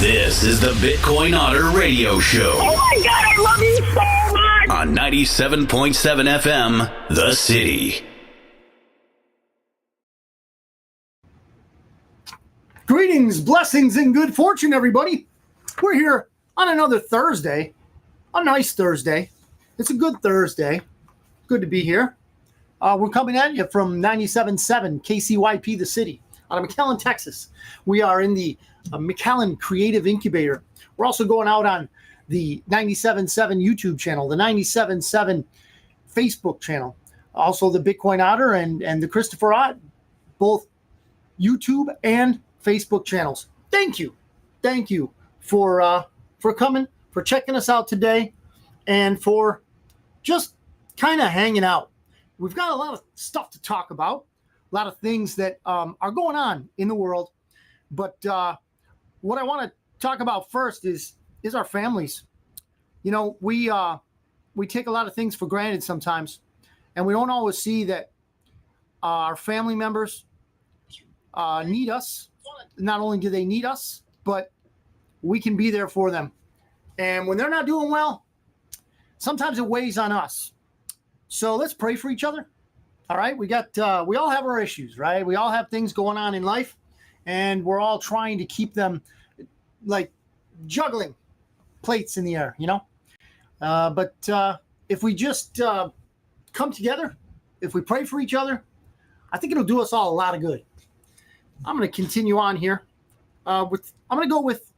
This is the Bitcoin Otter Radio Show. Oh my God, I love you so much! On 97.7 FM, The City. Greetings, blessings, and good fortune, everybody. We're here on another Thursday, a nice Thursday. It's a good Thursday. Good to be here. We're coming at you from 97.7 KCYP, The City, out of McAllen, Texas. We are in the McAllen Creative Incubator. We're also going out on the 97.7 YouTube channel, the 97.7 Facebook channel, also the Bitcoin Otter and the Christopher Ott, both YouTube and Facebook channels. Thank you for coming, for checking us out today, and for just kind of hanging out. We've got a lot of stuff to talk about, a lot of things that are going on in the world, but what I want to talk about first is our families. You know, we take a lot of things for granted sometimes, and we don't always see that our family members need us. Not only do they need us, but we can be there for them. And when they're not doing well, sometimes it weighs on us. So let's pray for each other. All right, we all have our issues, right? We all have things going on in life, and we're all trying to keep them like juggling plates in the air, you know? But if we just come together, if we pray for each other, I think it'll do us all a lot of good. I'm going to continue on here. I'm going to go with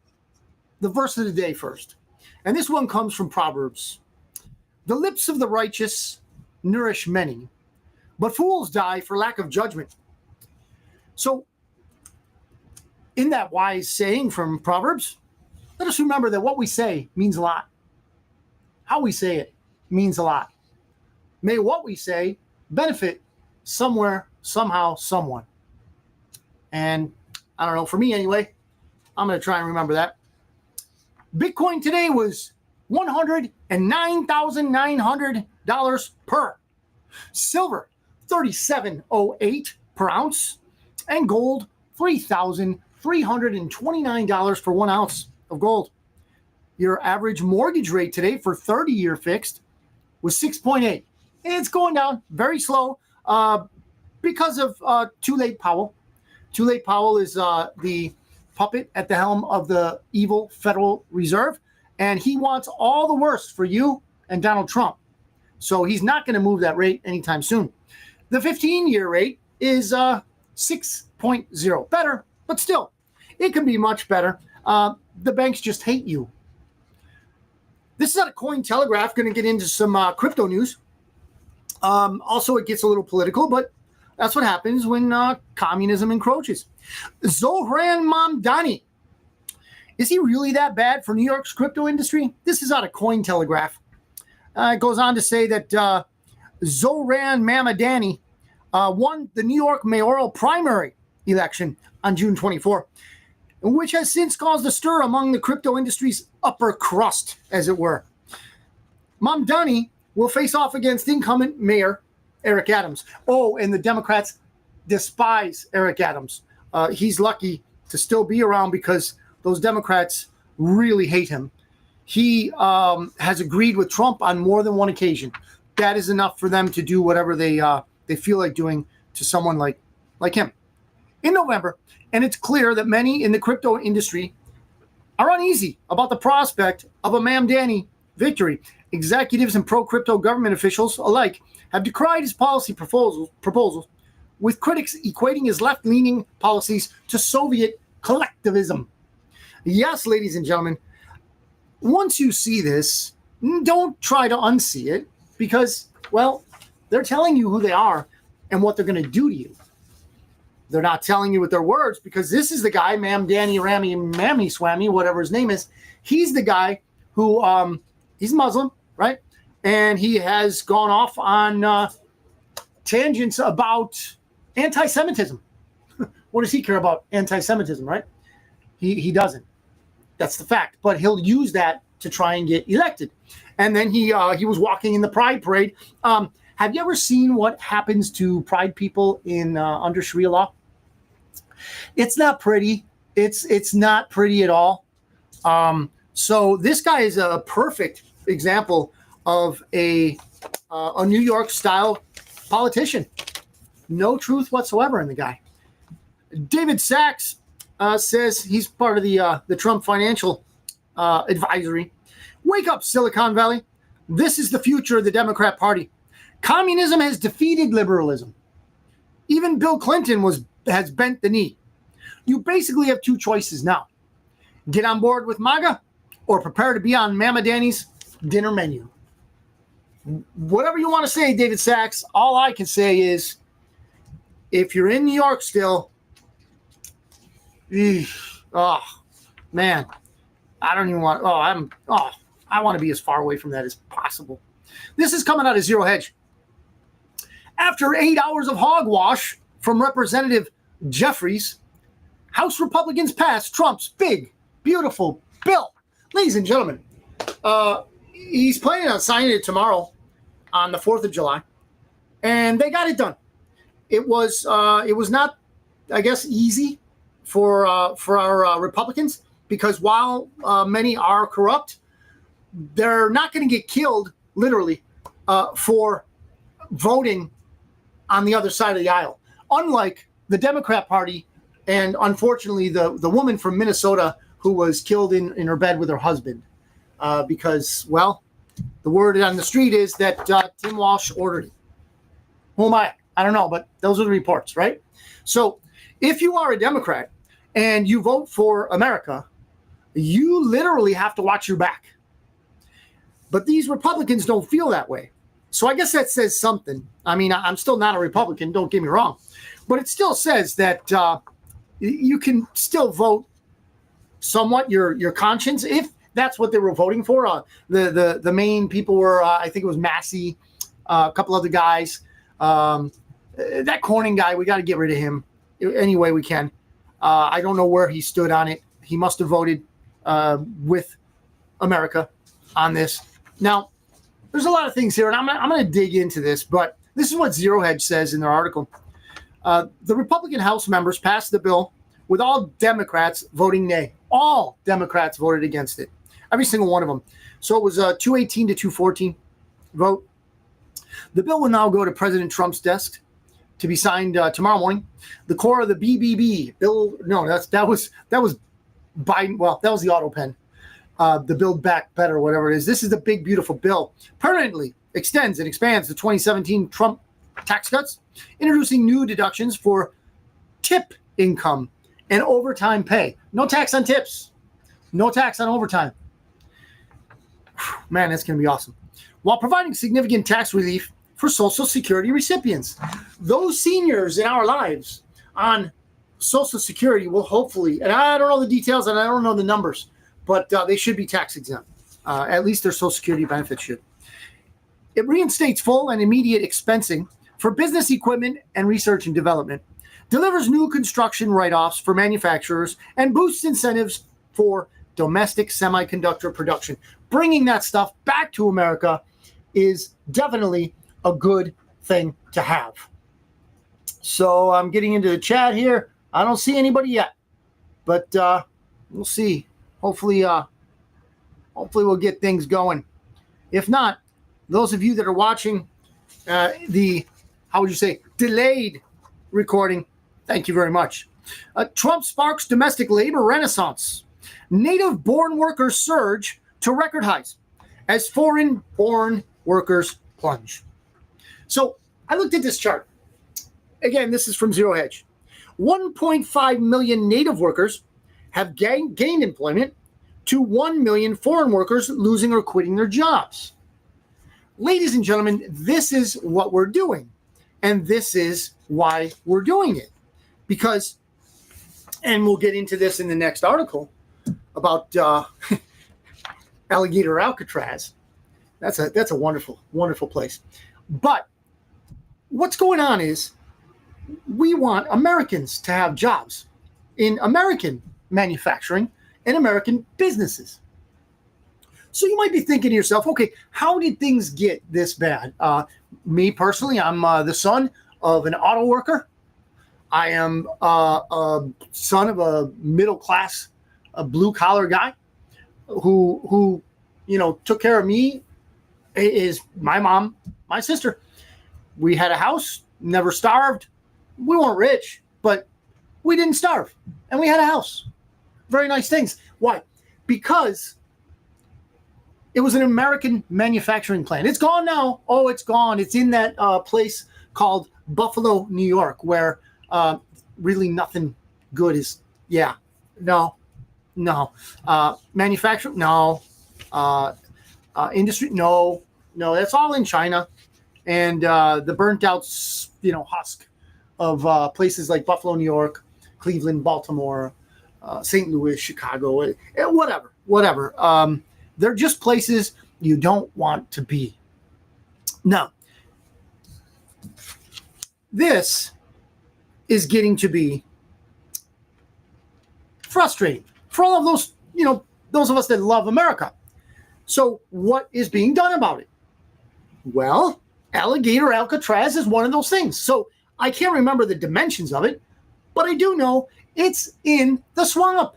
the verse of the day first. And this one comes from Proverbs. The lips of the righteous nourish many, but fools die for lack of judgment. So, in that wise saying from Proverbs, let us remember that what we say means a lot. How we say it means a lot. May what we say benefit somewhere, somehow, someone. And I don't know, for me anyway, I'm going to try and remember that. Bitcoin today was $109,900 per. Silver, $37.08 per ounce. And gold, $3,329 for 1 ounce of gold. Your average mortgage rate today for 30-year fixed was 6.8. It's going down very slow because of Too Late Powell. Too Late Powell is the puppet at the helm of the evil Federal Reserve, and he wants all the worst for you and Donald Trump. So he's not going to move that rate anytime soon. The 15-year rate is 6.0. Better, but still, it can be much better. The banks just hate you. This is not a Cointelegraph. Going to get into some crypto news. Also, it gets a little political, but that's what happens when communism encroaches. Zohran Mamdani. Is he really that bad for New York's crypto industry? This is out of Cointelegraph. It goes on to say that Zohran Mamdani won the New York mayoral primary election on June 24, which has since caused a stir among the crypto industry's upper crust, as it were. Mamdani will face off against incumbent mayor Eric Adams. Oh, and the Democrats despise Eric Adams. He's lucky to still be around because those Democrats really hate him. He has agreed with Trump on more than one occasion. That is enough for them to do whatever they feel like doing to someone like him. In November, and it's clear that many in the crypto industry are uneasy about the prospect of a Mamdani victory. Executives and pro-crypto government officials alike have decried his policy proposals, with critics equating his left-leaning policies to Soviet collectivism. Yes, ladies and gentlemen, once you see this, don't try to unsee it because, well, they're telling you who they are and what they're going to do to you. They're not telling you with their words because this is the guy, Mamdani Rami Mammy Swami, whatever his name is. He's the guy who, he's Muslim, right? And he has gone off on tangents about anti-Semitism. What does he care about anti-Semitism, right? He doesn't. That's the fact. But he'll use that to try and get elected. And then he was walking in the Pride Parade. Have you ever seen what happens to Pride people in under Sharia law? It's not pretty. It's not pretty at all. So this guy is a perfect example of a New York style politician. No truth whatsoever in the guy. David Sachs says he's part of the Trump financial advisory. Wake up, Silicon Valley. This is the future of the Democrat Party. Communism has defeated liberalism. Even Bill Clinton has bent the knee. You basically have two choices now. Get on board with MAGA or prepare to be on Mama Danny's dinner menu. Whatever you want to say, David Sachs, all I can say is if you're in New York still, oh, man, I don't even want, I want to be as far away from that as possible. This is coming out of Zero Hedge. After 8 hours of hogwash from Representative Jeffries, House Republicans passed Trump's big, beautiful bill. Ladies and gentlemen, he's planning on signing it tomorrow on the 4th of July, and they got it done. It was not, I guess, easy for our Republicans, because while many are corrupt, they're not going to get killed, literally, for voting on the other side of the aisle. Unlike the Democrat Party, and unfortunately the woman from Minnesota who was killed in her bed with her husband, because, well, the word on the street is that Tim Walsh ordered it. Who am I? I don't know, but those are the reports, right? So if you are a Democrat and you vote for America, you literally have to watch your back. But these Republicans don't feel that way. So I guess that says something. I mean, I'm still not a Republican, don't get me wrong. But it still says that you can still vote somewhat your conscience, if that's what they were voting for. The main people were, I think it was Massey, a couple other guys. That Corning guy, we got to get rid of him any way we can. I don't know where he stood on it. He must have voted with America on this. Now, there's a lot of things here, and I'm going to dig into this, but this is what Zero Hedge says in their article. The Republican House members passed the bill with all Democrats voting nay. All Democrats voted against it. Every single one of them. So it was 218 to 214 vote. The bill will now go to President Trump's desk to be signed tomorrow morning. The core of the BBB bill, no, that was Biden. Well, that was the auto pen. The Build Back Better, whatever it is. This is the big, beautiful bill. Permanently extends and expands the 2017 Trump tax cuts, introducing new deductions for tip income and overtime pay. No tax on tips. No tax on overtime. Man, that's going to be awesome. While providing significant tax relief for Social Security recipients. Those seniors in our lives on Social Security will hopefully, and I don't know the details and I don't know the numbers, but they should be tax exempt. At least their Social Security benefits should. It reinstates full and immediate expensing for business equipment and research and development, delivers new construction write-offs for manufacturers, and boosts incentives for domestic semiconductor production. Bringing that stuff back to America is definitely a good thing to have. So I'm getting into the chat here. I don't see anybody yet, but we'll see. Hopefully we'll get things going. If not, those of you that are watching the, how would you say, delayed recording, thank you very much. Trump sparks domestic labor renaissance. Native-born workers surge to record highs as foreign-born workers plunge. So I looked at this chart. Again, this is from Zero Hedge. 1.5 million native workers have gained employment to 1 million foreign workers losing or quitting their jobs. Ladies and gentlemen, this is what we're doing. And this is why we're doing it. Because, and we'll get into this in the next article about Alligator Alcatraz. That's a wonderful, wonderful place. But what's going on is we want Americans to have jobs in American manufacturing and American businesses. So you might be thinking to yourself, okay, how did things get this bad? Me personally, I'm the son of an auto worker. I am a son of a middle-class blue-collar guy. who took care of me is my mom, my sister. We had a house, never starved. We weren't rich, but we didn't starve, and we had a house. Very nice things. Why? Because it was an American manufacturing plant. It's gone now. Oh, it's gone. It's in that place called Buffalo, New York, where really nothing good is. Yeah, no. Manufacturing, no. Industry, no. That's all in China, and the burnt out, husk of places like Buffalo, New York, Cleveland, Baltimore, St. Louis, Chicago, whatever. They're just places you don't want to be. Now, this is getting to be frustrating for all of those, those of us that love America. So what is being done about it? Well, alligator Alcatraz is one of those things. So I can't remember the dimensions of it, but I do know it's in the swamp.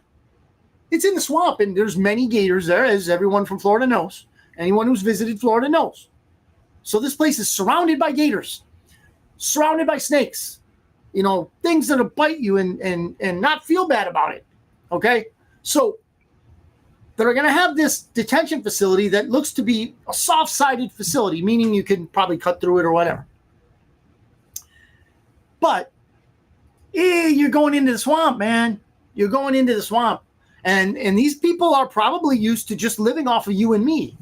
It's in the swamp, and there's many gators there, as everyone from Florida knows. Anyone who's visited Florida knows. So this place is surrounded by gators, surrounded by snakes, things that'll bite you and not feel bad about it. Okay? So they're going to have this detention facility that looks to be a soft-sided facility, meaning you can probably cut through it or whatever. But you're going into the swamp, man. You're going into the swamp. And these people are probably used to just living off of you and me.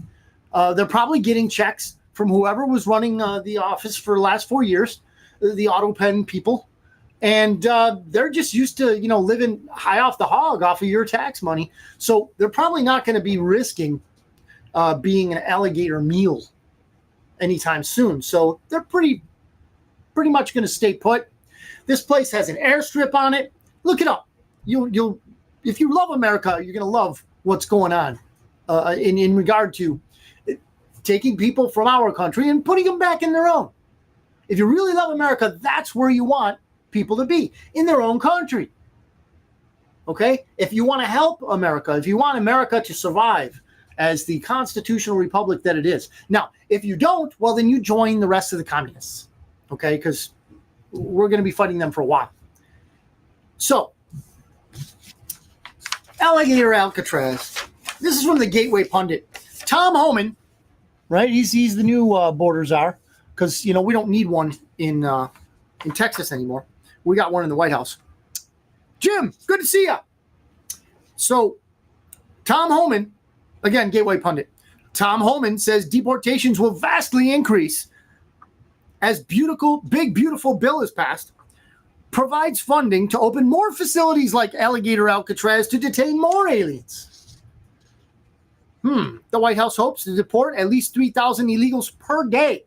They're probably getting checks from whoever was running the office for the last 4 years, the auto pen people. And they're just used to, living high off the hog off of your tax money. So they're probably not going to be risking being an alligator meal anytime soon. So they're pretty much going to stay put. This place has an airstrip on it. Look it up. You'll if you love America, you're going to love what's going on in regard to taking people from our country and putting them back in their own. If you really love America, that's where you want people to be, in their own country. Okay? If you want to help America, if you want America to survive as the constitutional republic that it is. Now, if you don't, well, then you join the rest of the communists. Okay? Because we're going to be fighting them for a while. So, alligator Alcatraz. This is from the Gateway Pundit. Tom Homan, right? He's the new border czar, because we don't need one in Texas anymore. We got one in the White House. Jim, good to see you. So, Tom Homan, again, Gateway Pundit. Tom Homan says deportations will vastly increase as big, beautiful bill is passed. Provides funding to open more facilities like alligator Alcatraz to detain more aliens. The White House hopes to deport at least 3,000 illegals per day,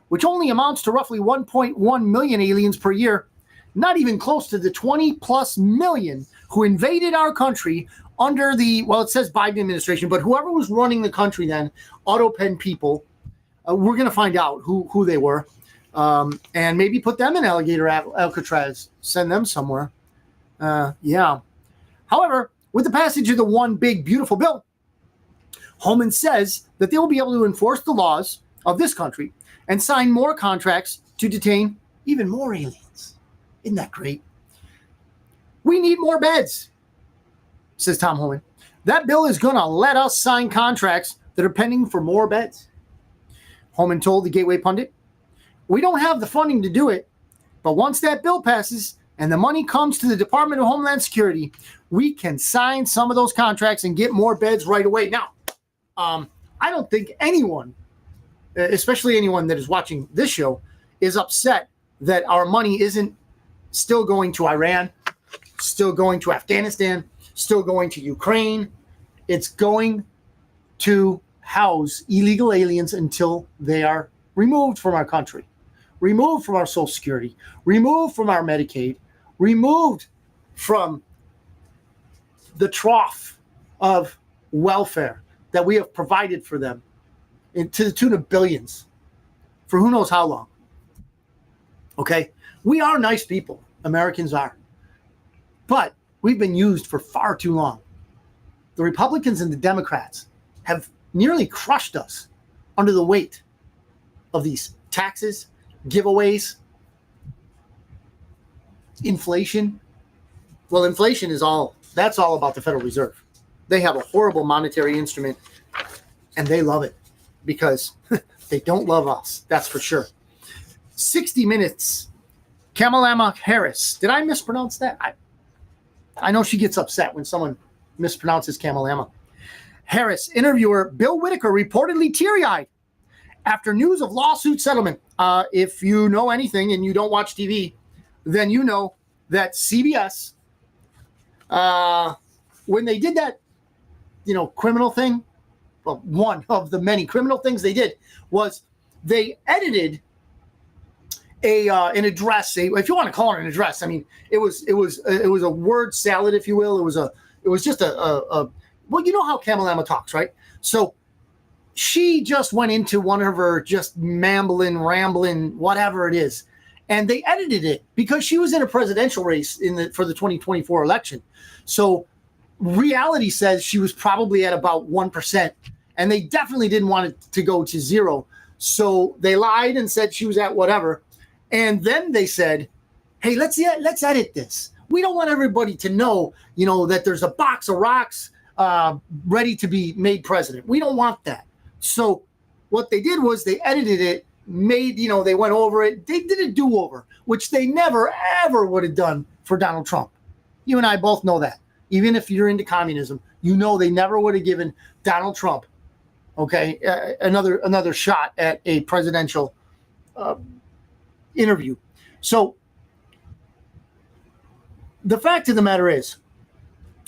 which only amounts to roughly 1.1 million aliens per year, not even close to the 20-plus million who invaded our country under it says Biden administration, but whoever was running the country then, auto pen people, we're going to find out who they were. And maybe put them in alligator Alcatraz, send them somewhere. Yeah. However, with the passage of the one big, beautiful bill, Homan says that they will be able to enforce the laws of this country and sign more contracts to detain even more aliens. Isn't that great? We need more beds, says Tom Homan. That bill is going to let us sign contracts that are pending for more beds. Homan told the Gateway Pundit, we don't have the funding to do it, but once that bill passes and the money comes to the Department of Homeland Security, we can sign some of those contracts and get more beds right away. Now, I don't think anyone, especially anyone that is watching this show, is upset that our money isn't still going to Iran, still going to Afghanistan, still going to Ukraine. It's going to house illegal aliens until they are removed from our country, removed from our Social Security, removed from our Medicaid, removed from the trough of welfare that we have provided for them to the tune of billions for who knows how long. Okay? We are nice people. Americans are. But we've been used for far too long. the Republicans and the Democrats have nearly crushed us under the weight of these taxes, giveaways, inflation. Well, inflation that's all about the Federal Reserve. They have a horrible monetary instrument, and they love it because they don't love us. That's for sure. 60 Minutes. Kamala Harris. Did I mispronounce that? I know she gets upset when someone mispronounces Kamala Harris. Interviewer Bill Whitaker reportedly teary-eyed after news of lawsuit settlement. If you know anything and you don't watch TV, then you know that CBS, when they did that, criminal thing, well, one of the many criminal things they did was they edited an address. If you want to call it an address, I mean, it was a word salad, if you will. It was just a well, you know how Kamala talks, right? So she just went into one of her just rambling, whatever it is. And they edited it because she was in a presidential race for the 2024 election. So reality says she was probably at about 1%, and they definitely didn't want it to go to zero. So they lied and said she was at whatever. And then they said, hey, let's edit this. We don't want everybody to know, that there's a box of rocks ready to be made president. We don't want that. So what they did was they edited it, they went over it. They did a do-over, which they never, ever would have done for Donald Trump. You and I both know that. Even if you're into communism, they never would have given Donald Trump, another shot at a presidential interview. So the fact of the matter is,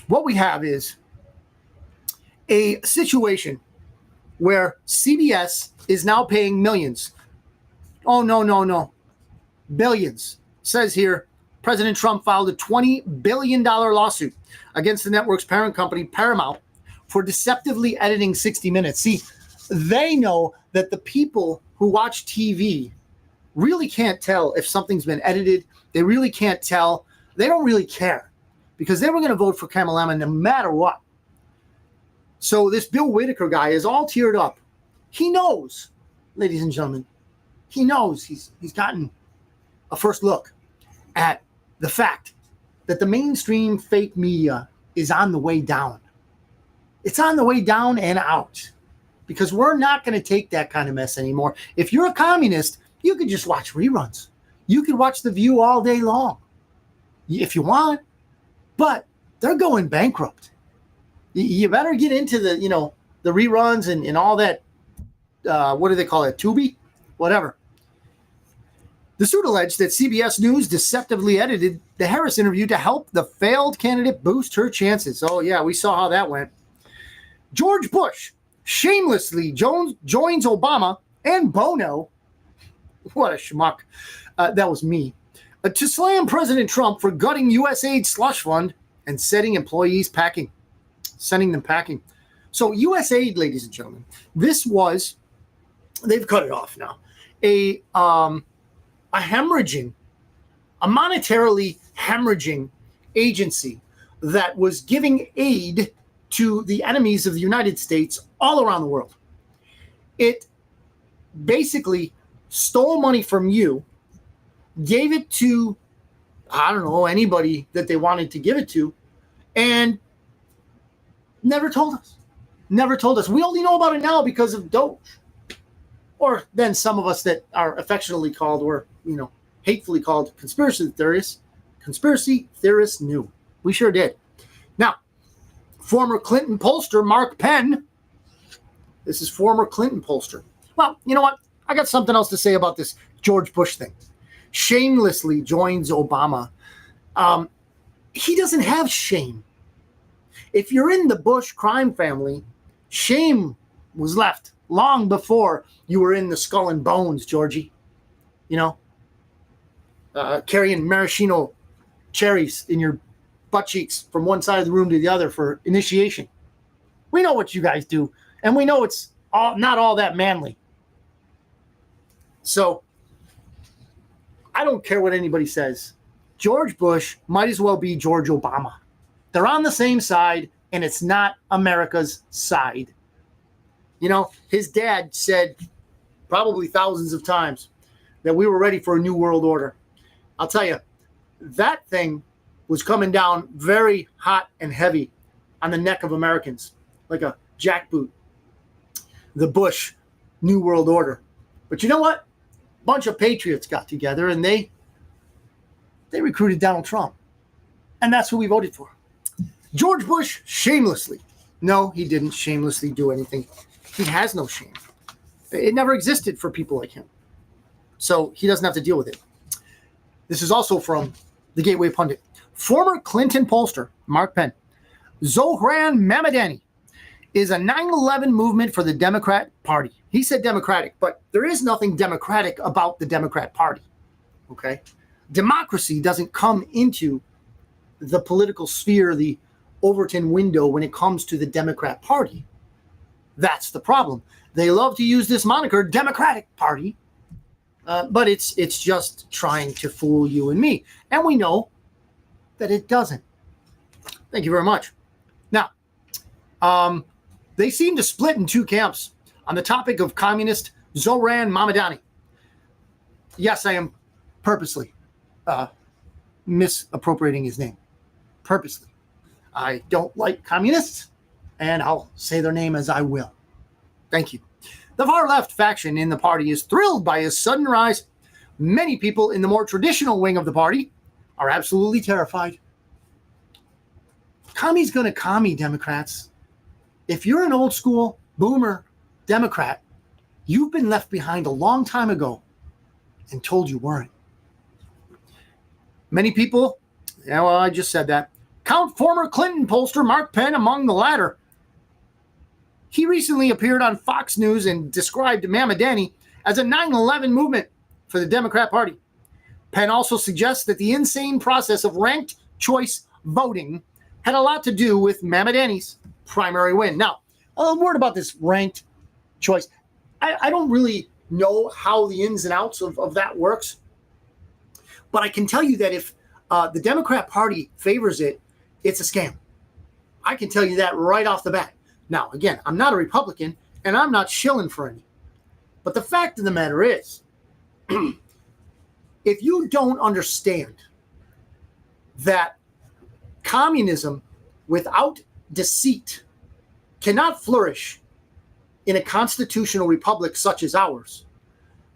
what we have is a situation where CBS is now paying millions. Oh, no. Billions. Says here, President Trump filed a $20 billion lawsuit against the network's parent company, Paramount, for deceptively editing 60 Minutes. See, they know that the people who watch TV really can't tell if something's been edited. They really can't tell. They don't really care because they were going to vote for Kamala no matter what. So this Bill Whitaker guy is all teared up. He knows, ladies and gentlemen, he knows he's gotten a first look at the fact that the mainstream fake media is on the way down. It's on the way down and out because we're not going to take that kind of mess anymore. If you're a communist, you could just watch reruns. You could watch The View all day long if you want, but they're going bankrupt. You better get into the reruns and all that. What do they call it? Tubi? Whatever. The suit alleged that CBS News deceptively edited the Harris interview to help the failed candidate boost her chances. Oh, yeah, we saw how that went. George Bush shamelessly joins Obama and Bono. What a schmuck. That was me. To slam President Trump for gutting USAID slush fund and sending them packing. So USAID, ladies and gentlemen, they've cut it off now. A monetarily hemorrhaging agency that was giving aid to the enemies of the United States all around the world. It basically stole money from you, gave it to, anybody that they wanted to give it to, and never told us. We only know about it now because of Doge. Or then some of us that are affectionately called or, hatefully called conspiracy theorists knew. We sure did. Now, former Clinton pollster Mark Penn. This is former Clinton pollster. Well, you know what? I got something else to say about this George Bush thing. Shamelessly joins Obama. He doesn't have shame. If you're in the Bush crime family, shame was left long before you were in the Skull and Bones, Georgie. Carrying maraschino cherries in your butt cheeks from one side of the room to the other for initiation. We know what you guys do, and we know it's not all that manly. So I don't care what anybody says. George Bush might as well be George Obama. They're on the same side. and it's not America's side. You know, his dad said probably thousands of times that we were ready for a new world order. I'll tell you, that thing was coming down very hot and heavy on the neck of Americans, like a jackboot. The Bush New World Order. But you know what? A bunch of patriots got together and they recruited Donald Trump. And that's who we voted for. George Bush, shamelessly. No, he didn't shamelessly do anything. He has no shame. It never existed for people like him. So he doesn't have to deal with it. This is also from the Gateway Pundit. Former Clinton pollster Mark Penn. Zohran Mamdani is a 9/11 movement for the Democrat Party. He said Democratic, but there is nothing democratic about the Democrat Party. Okay? Democracy doesn't come into the political sphere, the Overton window, when it comes to the Democrat Party. That's the problem. They love to use this moniker, Democratic Party, but it's just trying to fool you and me. And we know that it doesn't. Thank you very much. Now, they seem to split in two camps on the topic of communist Zohran Mamdani. Yes, I am purposely misappropriating his name. Purposely. I don't like communists, and I'll say their name as I will. Thank you. The far left faction in the party is thrilled by his sudden rise. Many people in the more traditional wing of the party are absolutely terrified. Commie's going to commie, Democrats. If you're an old school boomer Democrat, you've been left behind a long time ago and told you weren't. Many people, yeah, well, I just said that, count former Clinton pollster Mark Penn among the latter. He recently appeared on Fox News and described Mamdani as a 9/11 movement for the Democrat Party. Penn also suggests that the insane process of ranked choice voting had a lot to do with Mamdani's primary win. Now, a word about this ranked choice. I don't really know how the ins and outs of that works, but I can tell you that if the Democrat Party favors it, it's a scam. I can tell you that right off the bat. Now, again, I'm not a Republican, and I'm not shilling for any. But the fact of the matter is, if you don't understand that communism without deceit cannot flourish in a constitutional republic such as ours,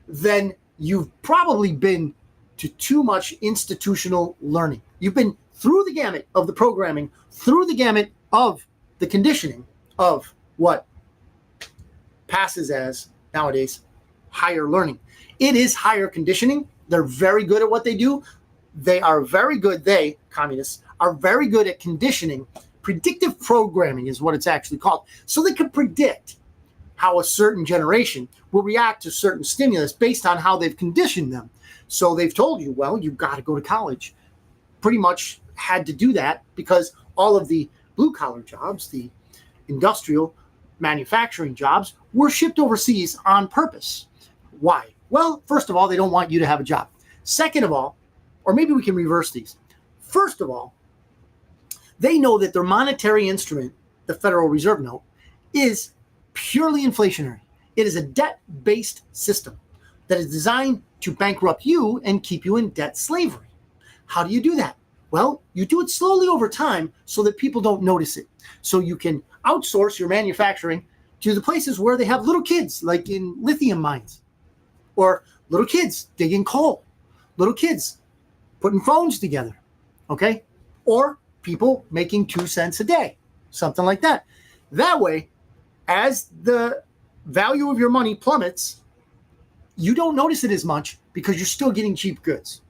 then you've probably been to too much institutional learning. You've been through the gamut of the programming, through the gamut of the conditioning of what passes as nowadays higher learning. It is higher conditioning. They're very good at what they do. They are very good, communists, are very good at conditioning. Predictive programming is what it's actually called. So they can predict how a certain generation will react to certain stimulus based on how they've conditioned them. So they've told you, well, you've got to go to college. Pretty much had to do that because all of the blue-collar jobs, the industrial manufacturing jobs, were shipped overseas on purpose. Why? Well, first of all, they don't want you to have a job. Second of all, or maybe we can reverse these. First of all, they know that their monetary instrument, the Federal Reserve note, is purely inflationary. It is a debt-based system that is designed to bankrupt you and keep you in debt slavery. How do you do that? Well, you do it slowly over time so that people don't notice it. So you can outsource your manufacturing to the places where they have little kids, like in lithium mines, or little kids digging coal, little kids putting phones together, okay? Or people making 2 cents a day, something like that. That way, as the value of your money plummets, you don't notice it as much because you're still getting cheap goods.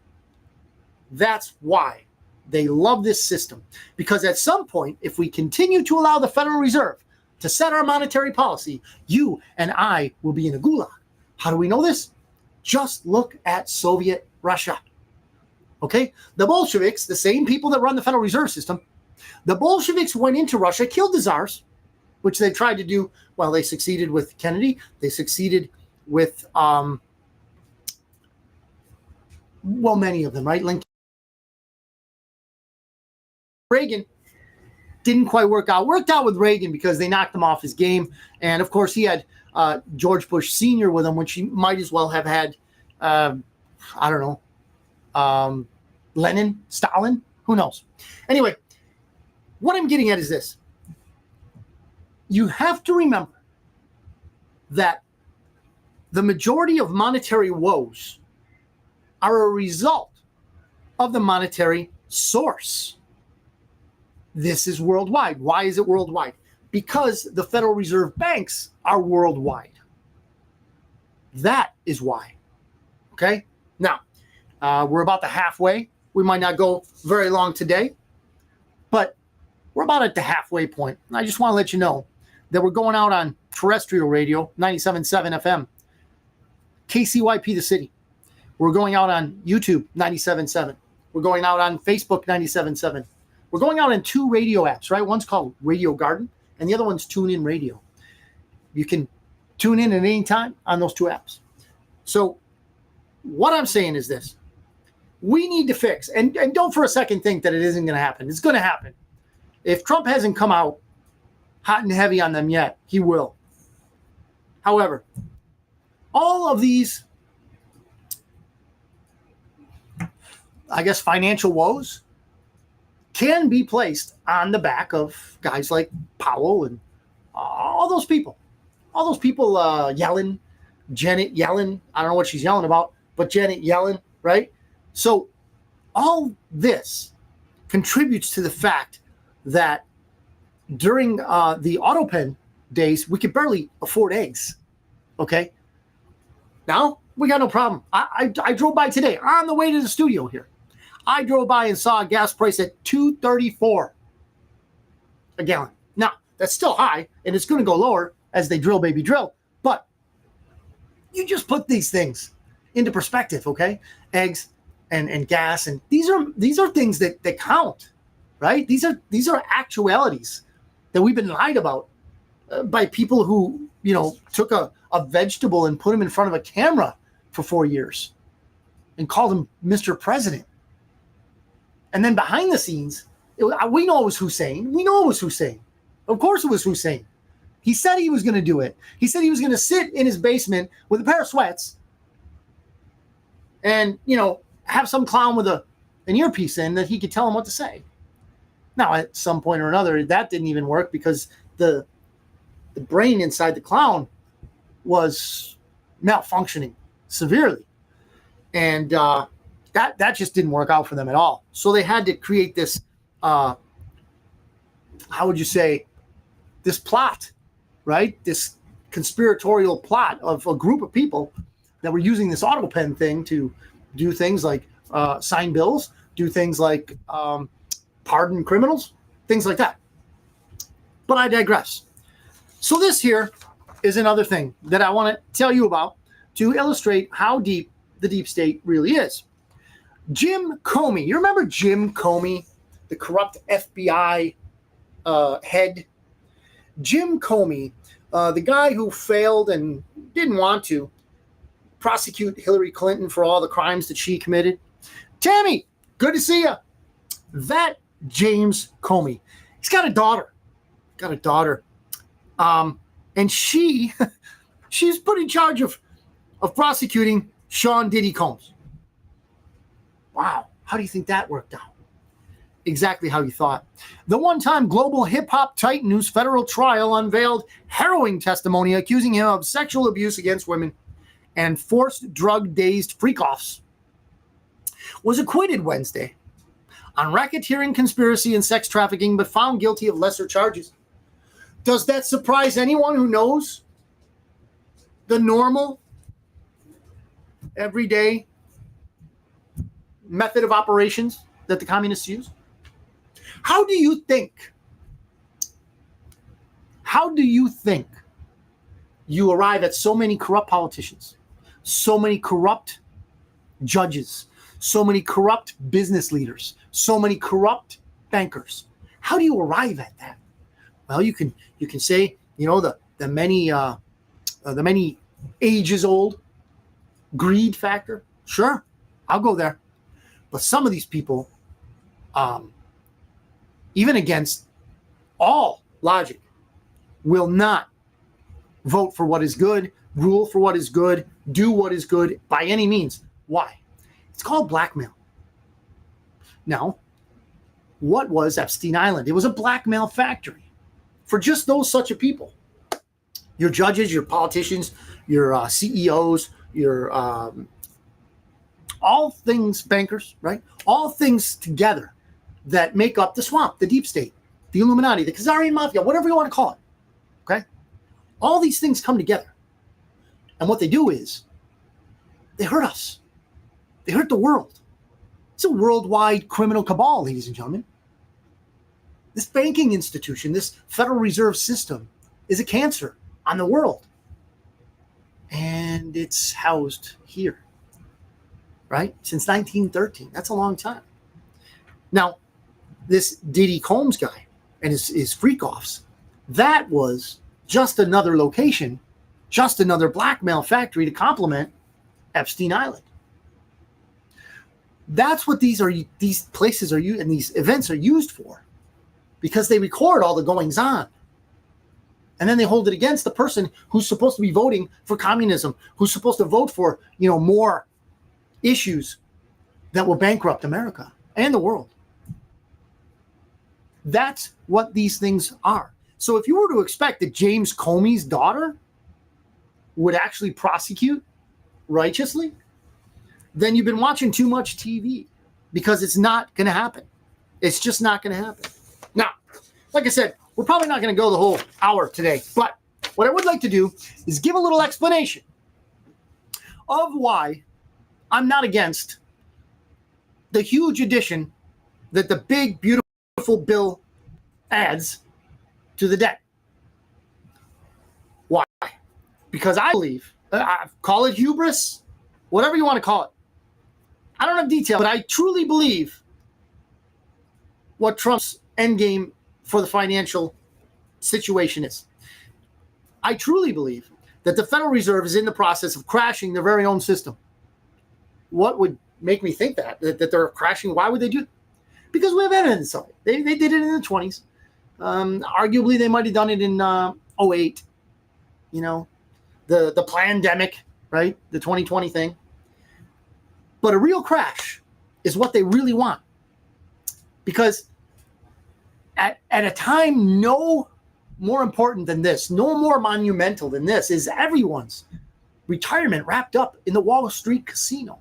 That's why they love this system. Because at some point, if we continue to allow the Federal Reserve to set our monetary policy, you and I will be in a gulag. How do we know this? Just look at Soviet Russia. Okay? The Bolsheviks, the same people that run the Federal Reserve System, the Bolsheviks went into Russia, killed the czars, which they tried to do. Well, they succeeded with Kennedy. They succeeded with, many of them, right? Lincoln, Reagan. didn't quite work out. Worked out with Reagan because they knocked him off his game. And, of course, he had George Bush Sr. with him, which he might as well have had, I don't know, Lenin, Stalin, who knows? Anyway, what I'm getting at is this. You have to remember that the majority of monetary woes are a result of the monetary source. This is worldwide. Why is it worldwide? Because the Federal Reserve banks are worldwide. That is why. Okay? Now, we're about the halfway. We might not go very long today, but we're about at the halfway point. And I just want to let you know that we're going out on terrestrial radio, 97.7 FM, KCYP The City. We're going out on YouTube, 97.7. We're going out on Facebook, 97.7. We're going out in 2 radio apps, right? One's called Radio Garden, and the other one's TuneIn Radio. You can tune in at any time on those 2 apps. So what I'm saying is this. We need to fix, and don't for a second think that it isn't going to happen. It's going to happen. If Trump hasn't come out hot and heavy on them yet, he will. However, all of these, I guess, financial woes can be placed on the back of guys like Powell and all those people. All those people, Yellen, Janet Yellen. I don't know what she's yelling about, but Janet Yellen, right? So all this contributes to the fact that during the AutoPen days, we could barely afford eggs. Okay? Now, we got no problem. I drove by today on the way to the studio here. I drove by and saw a gas price at $2.34 a gallon. Now, that's still high, and it's going to go lower as they drill, baby, drill. But you just put these things into perspective, okay? Eggs and gas, and these are things that count, right? These are actualities that we've been lied about by people who, took a vegetable and put him in front of a camera for 4 years and called him Mr. President. And then behind the scenes, we know it was Hussein. We know it was Hussein. Of course it was Hussein. He said he was going to do it. He said he was going to sit in his basement with a pair of sweats and, have some clown with an earpiece in that he could tell him what to say. Now, at some point or another, that didn't even work because the brain inside the clown was malfunctioning severely. And that just didn't work out for them at all. So they had to create this, how would you say, this plot, right? This conspiratorial plot of a group of people that were using this AutoPen thing to do things like sign bills, do things like pardon criminals, things like that. But I digress. So this here is another thing that I want to tell you about to illustrate how deep the deep state really is. Jim Comey. You remember Jim Comey, the corrupt FBI head? Jim Comey, the guy who failed and didn't want to prosecute Hillary Clinton for all the crimes that she committed. Tammy, good to see you. That James Comey. He's got a daughter. And she's put in charge of prosecuting Sean Diddy Combs. Wow. How do you think that worked out? Exactly how you thought. The one-time global hip-hop titan whose federal trial unveiled harrowing testimony accusing him of sexual abuse against women and forced drug-dazed freak-offs was acquitted Wednesday on racketeering, conspiracy, and sex trafficking, but found guilty of lesser charges. Does that surprise anyone who knows the normal, everyday method of operations that the communists use? How do you think you arrive at so many corrupt politicians, so many corrupt judges, so many corrupt business leaders, so many corrupt bankers? How do you arrive at that? Well, you can say, the many ages old greed factor. Sure, I'll go there. But some of these people, even against all logic, will not vote for what is good, rule for what is good, do what is good by any means. Why? It's called blackmail. Now, what was Epstein Island? It was a blackmail factory for just those such a people. Your judges, your politicians, your CEOs, your all things bankers, right? All things together that make up the swamp, the deep state, the Illuminati, the Khazarian Mafia, whatever you want to call it, okay? All these things come together. And what they do is they hurt us. They hurt the world. It's a worldwide criminal cabal, ladies and gentlemen. This banking institution, this Federal Reserve System, is a cancer on the world. And it's housed here, right? Since 1913. That's a long time. Now, this Diddy Combs guy and his freak-offs, that was just another location, just another blackmail factory to complement Epstein Island. That's what these places are used and these events are used for, because they record all the goings on. And then they hold it against the person who's supposed to be voting for communism, who's supposed to vote for, more issues that will bankrupt America and the world. That's what these things are. So if you were to expect that James Comey's daughter would actually prosecute righteously, then you've been watching too much TV, because it's not going to happen. It's just not going to happen. Now, like I said, we're probably not going to go the whole hour today, but what I would like to do is give a little explanation of why I'm not against the huge addition that the big, beautiful bill adds to the debt. Why? Because I believe, call it hubris, whatever you want to call it. I don't have detail, but I truly believe what Trump's endgame for the financial situation is. I truly believe that the Federal Reserve is in the process of crashing their very own system. What would make me think that they're crashing? Why would they do it? Because we have evidence of it. They did it in the 20s. Arguably, they might have done it in 08. The pandemic, right? The 2020 thing. But a real crash is what they really want. Because at a time no more important than this, no more monumental than this, is everyone's retirement wrapped up in the Wall Street casino.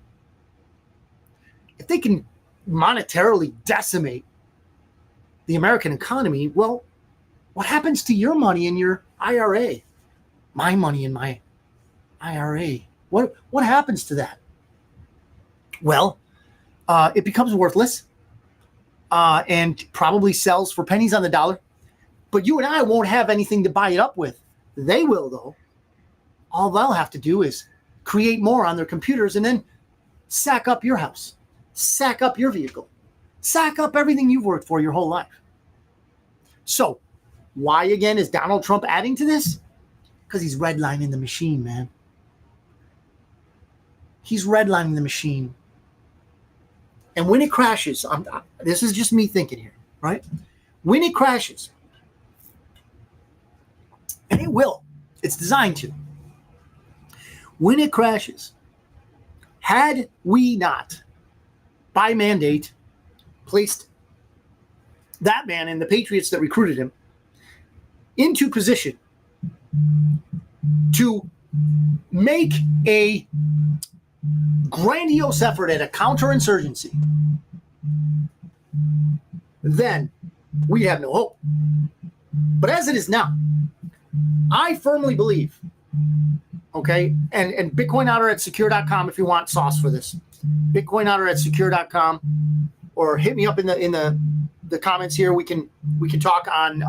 If they can monetarily decimate the American economy, well, what happens to your money in your IRA? My money in my IRA. What happens to that? Well, it becomes worthless and probably sells for pennies on the dollar. But you and I won't have anything to buy it up with. They will, though. All they'll have to do is create more on their computers and then sack up your house, sack up your vehicle, sack up everything you've worked for your whole life. So why, again, is Donald Trump adding to this? Because he's redlining the machine, man. He's redlining the machine. And when it crashes, this is just me thinking here, right? When it crashes, and it will, it's designed to. When it crashes, had we not, by mandate, placed that man and the patriots that recruited him into position to make a grandiose effort at a counterinsurgency, then we have no hope. But as it is now, I firmly believe, okay, and Bitcoin Otter at secure.com if you want sauce for this. Bitcoin Otter at secure.com, or hit me up in the comments here. We can talk on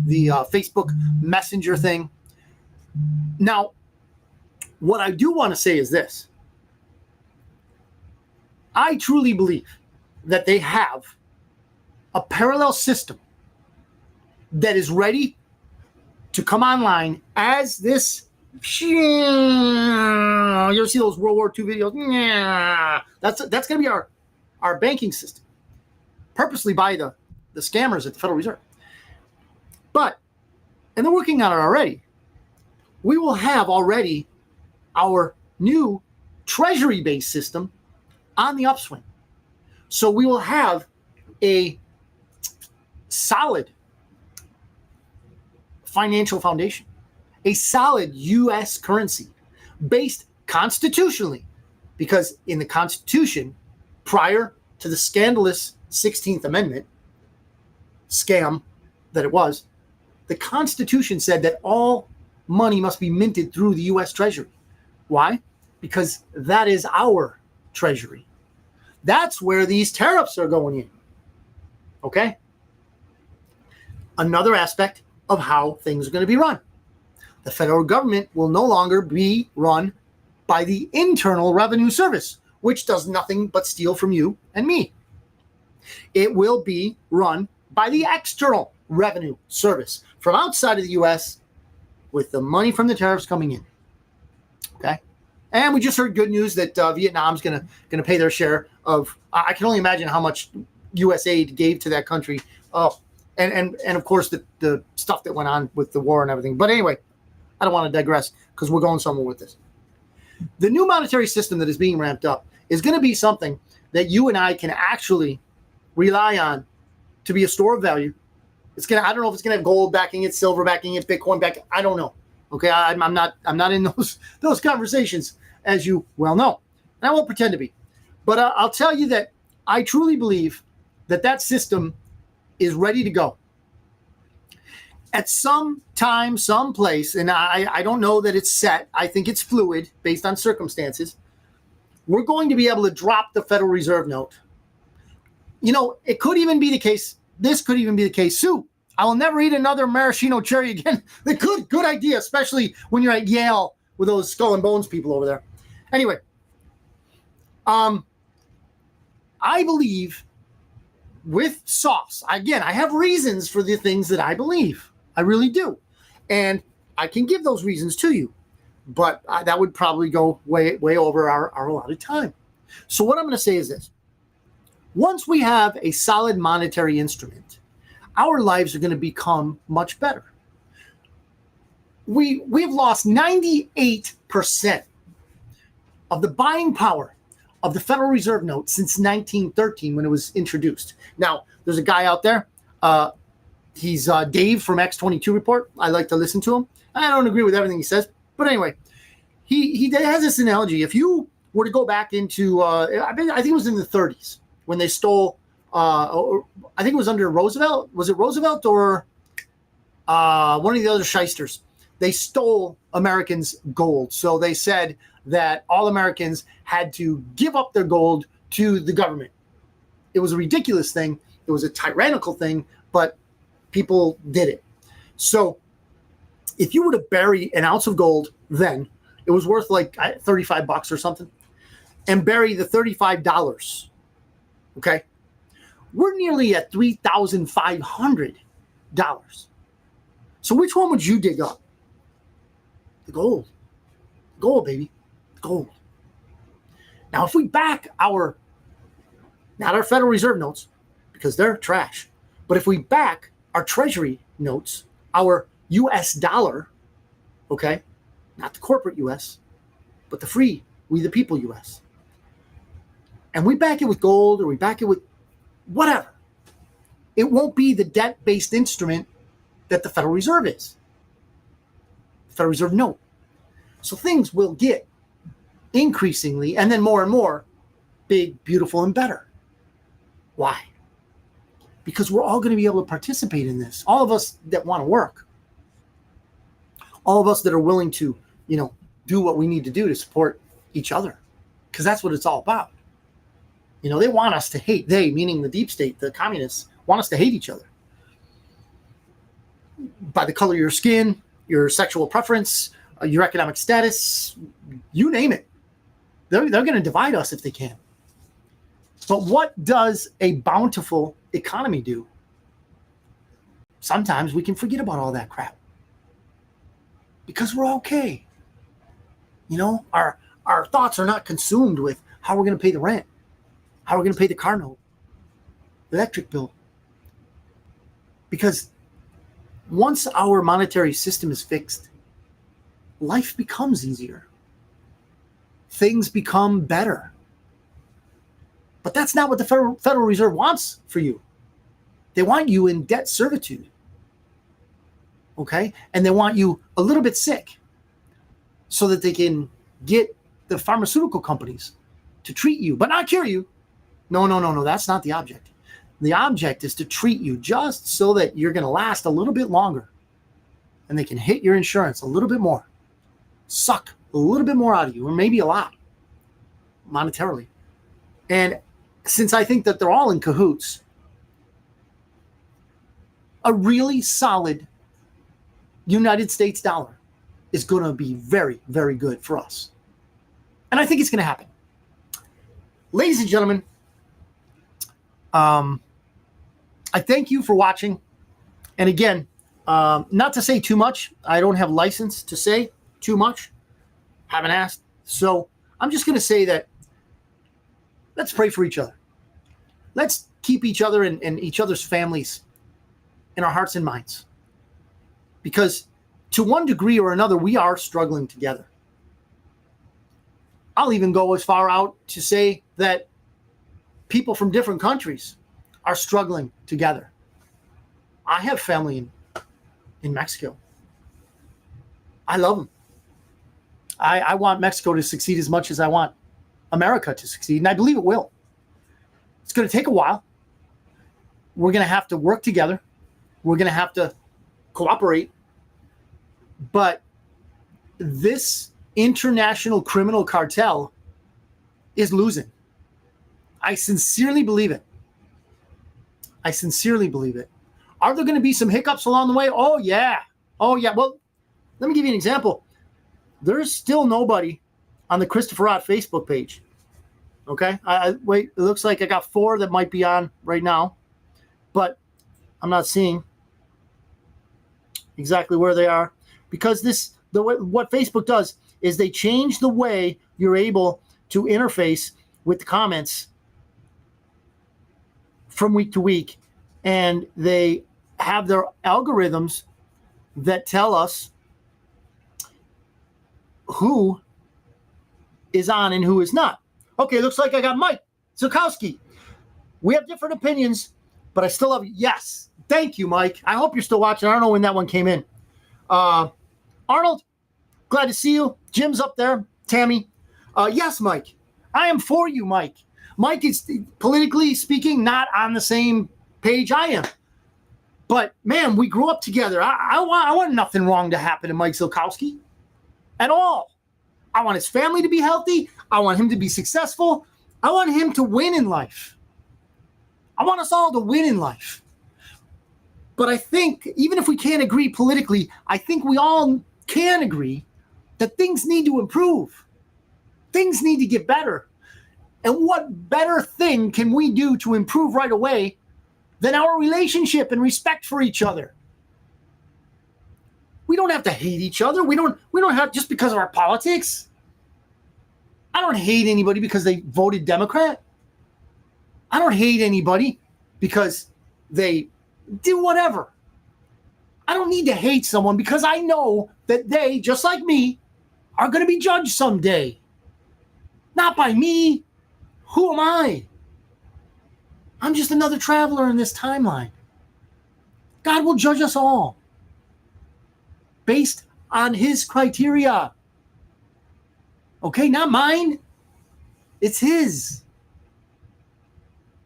the Facebook Messenger thing. Now, what I do want to say is this. I truly believe that they have a parallel system that is ready to come online as this. You ever see those World War II videos? That's going to be our banking system, purposely by the scammers at the Federal Reserve. But, and they're working on it already, we will have already our new treasury-based system on the upswing. So we will have a solid financial foundation, a solid U.S. currency based constitutionally, because in the Constitution, prior to the scandalous 16th Amendment scam that it was, the Constitution said that all money must be minted through the U.S. Treasury. Why? Because that is our treasury. That's where these tariffs are going in. Okay? Another aspect of how things are going to be run. The federal government will no longer be run by the Internal Revenue Service, which does nothing but steal from you and me. It will be run by the External Revenue Service from outside of the U.S. with the money from the tariffs coming in. Okay? And we just heard good news that Vietnam's going to pay their share of, I can only imagine how much U.S. aid gave to that country. Oh, and of course the stuff that went on with the war and everything. But anyway, I don't want to digress because we're going somewhere with this. The new monetary system that is being ramped up is going to be something that you and I can actually rely on to be a store of value. It's gonna. I don't know if it's gonna have gold backing it, silver backing it, Bitcoin backing. I don't know. Okay, I'm not in those conversations, as you well know, and I won't pretend to be. But I'll tell you that I truly believe that system is ready to go. At some time, some place, and I don't know that it's set. I think it's fluid based on circumstances. We're going to be able to drop the Federal Reserve note. You know, it could even be the case. This could even be the case. Sue, I will never eat another maraschino cherry again. Good idea, especially when you're at Yale with those skull and bones people over there. Anyway, I believe with sauce, again, I have reasons for the things that I believe. I really do. And I can give those reasons to you. But that would probably go way over our allotted time. So what I'm going to say is this. Once we have a solid monetary instrument, our lives are going to become much better. We've lost 98% of the buying power of the Federal Reserve note since 1913 when it was introduced. Now, there's a guy out there. He's Dave from X22 Report. I like to listen to him. I don't agree with everything he says. But anyway, he has this analogy. If you were to go back into, I think it was in the 30s, when they stole, I think it was under Roosevelt. Was it Roosevelt or one of the other shysters? They stole Americans' gold. So they said that all Americans had to give up their gold to the government. It was a ridiculous thing. It was a tyrannical thing, but people did it. So if you were to bury an ounce of gold then, it was worth like $35 or something, and bury the $35. Okay, we're nearly at $3,500. So which one would you dig up? The gold. Gold, baby. Gold. Now, if we back not our Federal Reserve notes, because they're trash, but if we back our Treasury notes, our U.S. dollar, okay, not the corporate U.S., but the free, we the people U.S., and we back it with gold or we back it with whatever, it won't be the debt-based instrument that the Federal Reserve is. The Federal Reserve note. So things will get increasingly and then more and more big, beautiful, and better. Why? Because we're all going to be able to participate in this. All of us that want to work. All of us that are willing to, do what we need to do to support each other. Because that's what it's all about. They want us to hate. They, meaning the deep state, the communists, want us to hate each other. By the color of your skin, your sexual preference, your economic status, you name it. They're going to divide us if they can. But what does a bountiful economy do? Sometimes we can forget about all that crap. Because we're okay. Our thoughts are not consumed with how we're going to pay the rent, how we're going to pay the car note, the electric bill. Because once our monetary system is fixed, life becomes easier. Things become better. But that's not what the Federal Reserve wants for you. They want you in debt servitude. Okay? And they want you a little bit sick so that they can get the pharmaceutical companies to treat you, but not cure you. No. That's not the object. The object is to treat you just so that you're going to last a little bit longer. And they can hit your insurance a little bit more. Suck a little bit more out of you, or maybe a lot, monetarily. And since I think that they're all in cahoots, a really solid United States dollar is going to be very, very good for us. And I think it's going to happen. Ladies and gentlemen, I thank you for watching. And again, not to say too much. I don't have license to say too much. Haven't asked. So I'm just going to say that let's pray for each other. Let's keep each other and each other's families in our hearts and minds. Because to one degree or another, we are struggling together. I'll even go as far out to say that people from different countries are struggling together. I have family in Mexico. I love them. I want Mexico to succeed as much as I want America to succeed, and I believe it will. It's going to take a while. We're going to have to work together. We're going to have to cooperate. But this international criminal cartel is losing. I sincerely believe it. I sincerely believe it. Are there going to be some hiccups along the way? Oh, yeah. Oh, yeah. Well, let me give you an example. There's still nobody on the Christopher Ott Facebook page. Okay? Wait, it looks like I got 4 that might be on right now, but I'm not seeing exactly where they are, because what Facebook does is they change the way you're able to interface with the comments from week to week, and they have their algorithms that tell us who is on and who is not. Okay, looks like I got Mike Zukowski. We have different opinions, but I still love you. Yes. Thank you, Mike. I hope you're still watching. I don't know when that one came in. Arnold, glad to see you. Jim's up there. Tammy. Yes, Mike. I am for you, Mike. Mike is, politically speaking, not on the same page I am. But, man, we grew up together. I want nothing wrong to happen to Mike Zukowski at all. I want his family to be healthy. I want him to be successful. I want him to win in life. I want us all to win in life. But I think, even if we can't agree politically, I think we all can agree that things need to improve. Things need to get better. And what better thing can we do to improve right away than our relationship and respect for each other? We don't have to hate each other. We don't have, just because of our politics. I don't hate anybody because they voted Democrat. I don't hate anybody because they do whatever. I don't need to hate someone because I know that they, just like me, are going to be judged someday. Not by me. Who am I? I'm just another traveler in this timeline. God will judge us all based on his criteria. Okay, not mine. It's his.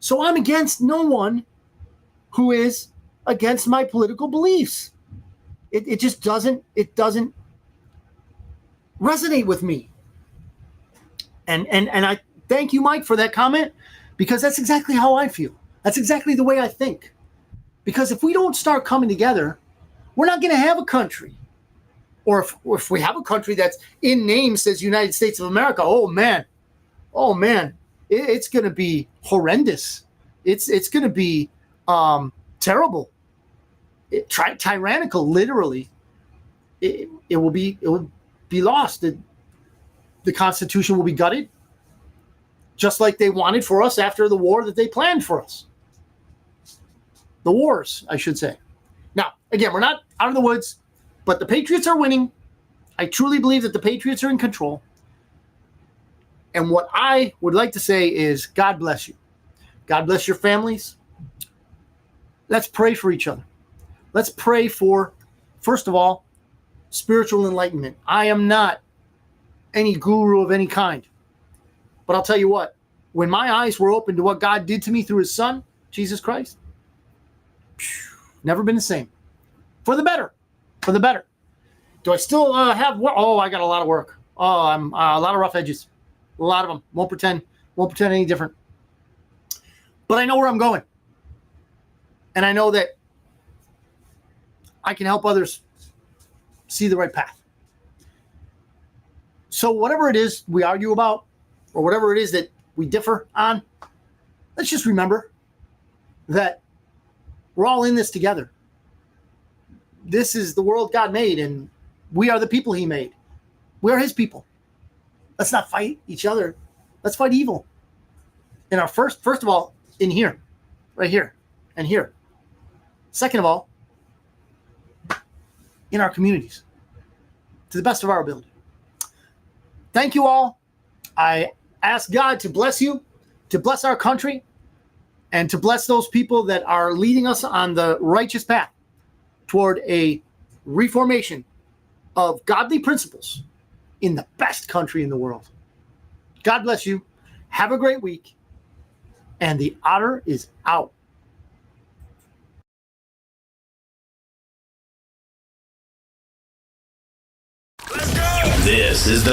So I'm against no one who is against my political beliefs. It just doesn't resonate with me. And I thank you, Mike, for that comment, because that's exactly how I feel. That's exactly the way I think. Because if we don't start coming together, we're not going to have a country. Or if we have a country that's in name says United States of America, oh man, it's going to be horrendous. It's going to be terrible, tyrannical. Literally, it will be lost. The Constitution will be gutted, just like they wanted for us after the war that they planned for us. The wars, I should say. Now, again, we're not out of the woods, but the Patriots are winning. I truly believe that the Patriots are in control. And what I would like to say is God bless you. God bless your families. Let's pray for each other. Let's pray for, first of all, spiritual enlightenment. I am not any guru of any kind. But I'll tell you what, when my eyes were open to what God did to me through his son, Jesus Christ, never been the same. For the better. For the better. Do I still have work? Oh, I got a lot of work. Oh, I'm a lot of rough edges. A lot of them. Won't pretend any different. But I know where I'm going. And I know that I can help others see the right path. So whatever it is we argue about, or whatever it is that we differ on, let's just remember that we're all in this together. This is the world God made, and we are the people he made. We are his people. Let's not fight each other. Let's fight evil. In our first of all, in here, right here, and here. Second of all, in our communities, to the best of our ability. Thank you all. I ask God to bless you, to bless our country, and to bless those people that are leading us on the righteous path toward a reformation of godly principles in the best country in the world. God bless you. Have a great week. And the Otter is out. This is the